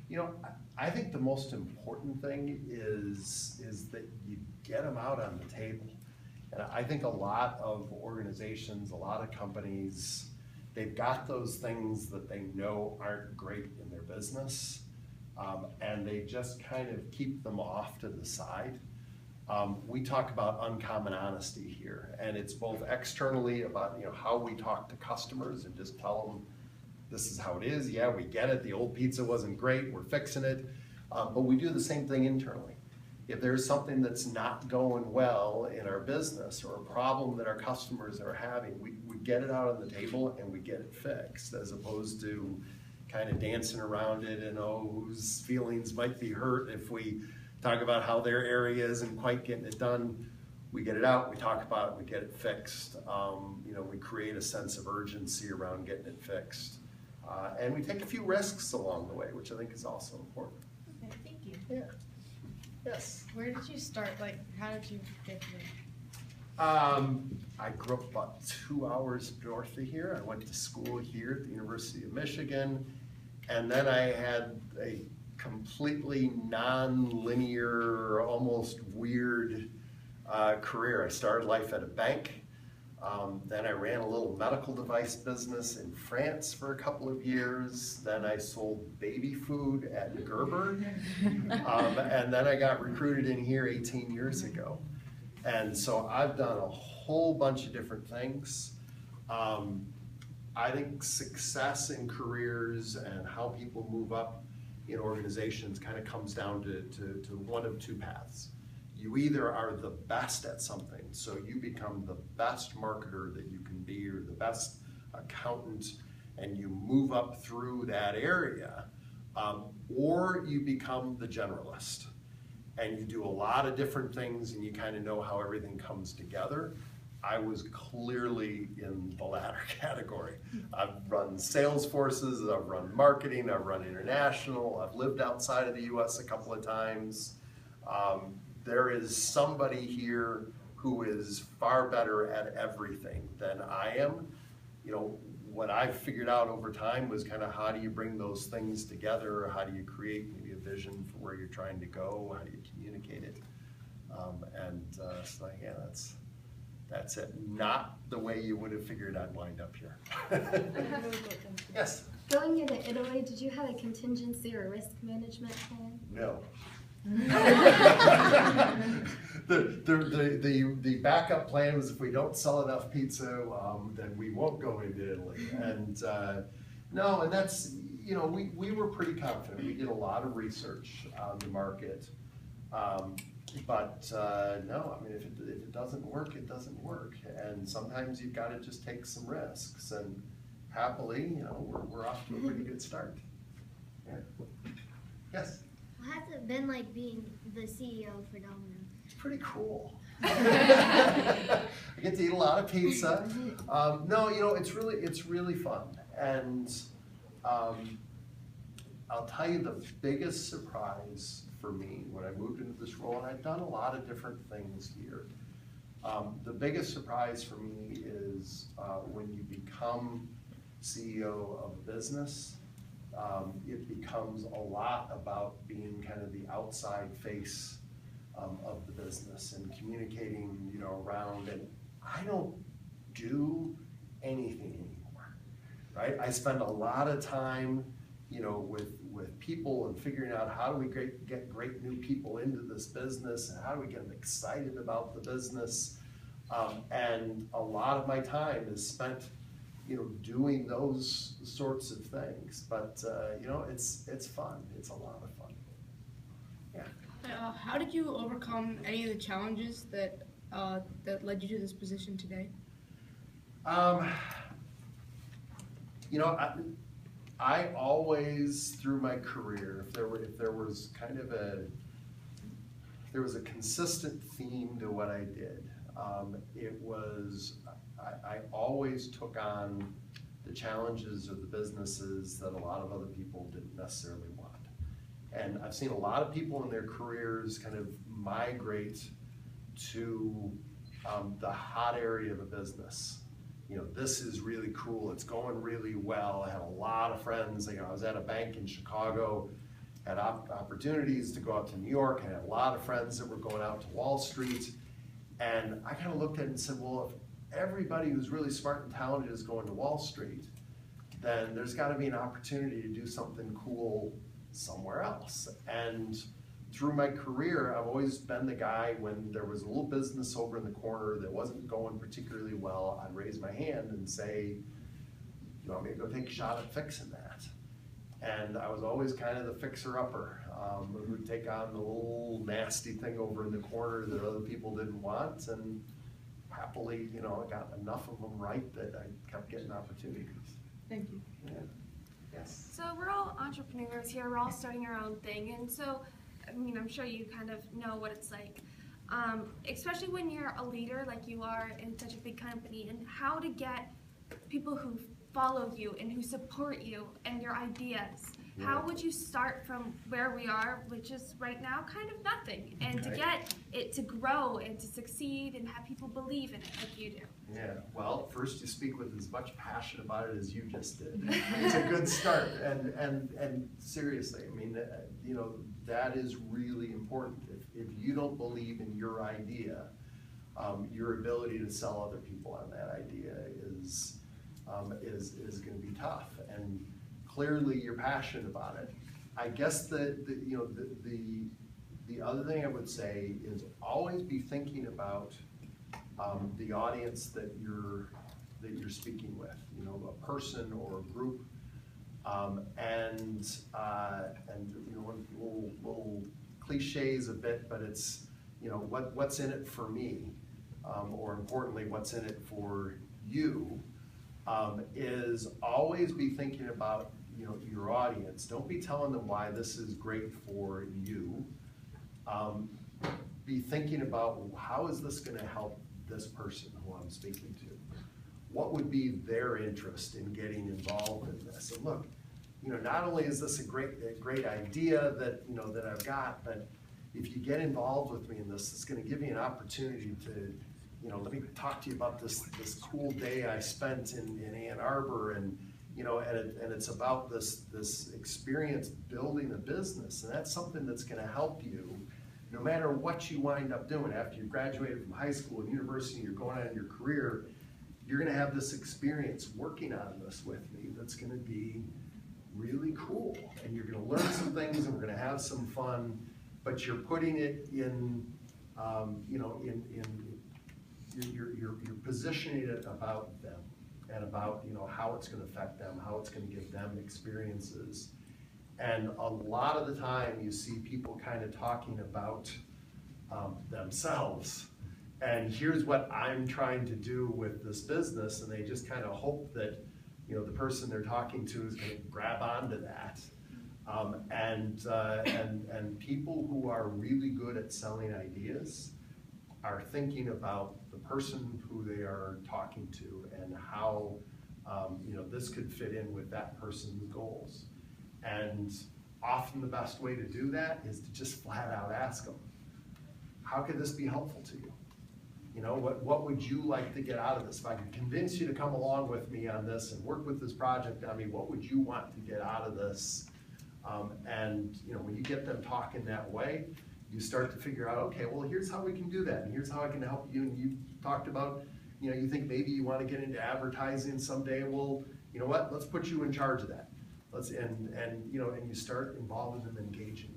You know, I think the most important thing is that you get them out on the table. And I think a lot of organizations, a lot of companies, they've got those things that they know aren't great in their business, and they just kind of keep them off to the side. We talk about uncommon honesty here, and it's both externally about how we talk to customers and just tell them this is how it is. Yeah, we get it. The old pizza wasn't great. We're fixing it. But we do the same thing internally. If there's something that's not going well in our business or a problem that our customers are having, we get it out on the table and we get it fixed, as opposed to kind of dancing around it and whose feelings might be hurt if we talk about how their area isn't quite getting it done. We get it out, we talk about it, we get it fixed. We create a sense of urgency around getting it fixed. And we take a few risks along the way, which I think is also important. Okay, thank you. Yeah. Yes. Where did you start? Like, how did you get here? I grew up about 2 hours north of here. I went to school here at the University of Michigan, and then I had a completely non-linear, almost weird career. I started life at a bank. Then I ran a little medical device business in France for a couple of years. Then I sold baby food at Gerber. And then I got recruited in here 18 years ago. And so I've done a whole bunch of different things. I think success in careers and how people move up in organizations kind of comes down to one of two paths. You either are the best at something, so you become the best marketer that you can be, or the best accountant, and you move up through that area, or you become the generalist, and you do a lot of different things, and you kind of know how everything comes together. I was clearly in the latter category. I've run sales forces, I've run marketing, I've run international, I've lived outside of the US a couple of times. There is somebody here who is far better at everything than I am. What I've figured out over time was kind of how do you bring those things together? How do you create maybe a vision for where you're trying to go? How do you communicate it? So yeah, that's it. Not the way you would have figured I'd wind up here. Yes? Going into Italy, did you have a contingency or risk management plan? No. The backup plan was if we don't sell enough pizza, then we won't go into Italy. And no, and that's, we were pretty confident. We did a lot of research on the market. But no, I mean, if it doesn't work, it doesn't work. And sometimes you've got to just take some risks. And happily, we're off to a pretty good start. Yeah. Yes? What has it been like being the CEO for Domino's? It's pretty cool. I get to eat a lot of pizza. No, it's really fun. And I'll tell you the biggest surprise for me when I moved into this role, and I've done a lot of different things here. The biggest surprise for me is when you become CEO of a business, it becomes a lot about being kind of the outside face of the business and communicating, around. And I don't do anything anymore, right? I spend a lot of time, with people and figuring out how do we get great new people into this business and how do we get them excited about the business. And a lot of my time is spent doing those sorts of things, but it's fun. It's a lot of fun. Yeah. How did you overcome any of the challenges that led you to this position today? I always, through my career, if there was a consistent theme to what I did, it was I always took on the challenges of the businesses that a lot of other people didn't necessarily want. And I've seen a lot of people in their careers kind of migrate to the hot area of a business. This is really cool, it's going really well. I have a lot of friends, I was at a bank in Chicago, had opportunities to go out to New York. I had a lot of friends that were going out to Wall Street. And I kind of looked at it and said, well, if everybody who's really smart and talented is going to Wall Street, then there's got to be an opportunity to do something cool somewhere else. And through my career, I've always been the guy when there was a little business over in the corner that wasn't going particularly well, I'd raise my hand and say, you want me to go take a shot at fixing that? And I was always kind of the fixer-upper, who would take on the little nasty thing over in the corner that other people didn't want, and happily, you know, I got enough of them right that I kept getting opportunities. Thank you. Yeah. Yes. So we're all entrepreneurs here, we're all starting our own thing, and so, I mean, I'm sure you kind of know what it's like, especially when you're a leader like you are in such a big company, and how to get people who follow you and who support you and your ideas. Yeah. How would you start from where we are, which is right now kind of nothing, and to Right. get it to grow and to succeed and have people believe in it like you do? Yeah, well, first you speak with as much passion about it as you just did. It's a good start, and seriously, I mean, you know, that is really important. If you don't believe in your idea, your ability to sell other people on that idea is going to be tough. And clearly, you're passionate about it. I guess the other thing I would say is always be thinking about the audience that you're speaking with. You know, a person or a group, and you know, little cliches a bit, but it's, you know, what's in it for me, or importantly, what's in it for you. Is always be thinking about, you know, your audience. Don't be telling them why this is great for you. Be thinking about, how is this going to help this person who I'm speaking to? What would be their interest in getting involved in this? And look, you know, not only is this a great idea that, you know, that I've got, but if you get involved with me in this, it's going to give me an opportunity to, you know, let me talk to you about this cool day I spent in Ann Arbor, and, you know, and it's about this experience building a business, and that's something that's going to help you no matter what you wind up doing after you graduated from high school and university, you're going on in your career. You're going to have this experience working on this with me that's going to be really cool, and you're going to learn some things, and we're going to have some fun, but you're putting it in, you know, you're positioning it about them and about, you know, how it's going to affect them, how it's going to give them experiences. And a lot of the time you see people kind of talking about themselves, and here's what I'm trying to do with this business, and they just kind of hope that, you know, the person they're talking to is going to grab onto that. And people who are really good at selling ideas are thinking about the person who they are talking to and how, you know, this could fit in with that person's goals. And often the best way to do that is to just flat out ask them, how could this be helpful to you? You know, what would you like to get out of this? If I could convince you to come along with me on this and work with this project on me, what would you want to get out of this? And, you know, when you get them talking that way, you start to figure out, okay, well, here's how we can do that, and here's how I can help you. And you talked about, you know, you think maybe you want to get into advertising someday. Well, you know what? Let's put you in charge of that. And you know, and you start involving them, engaging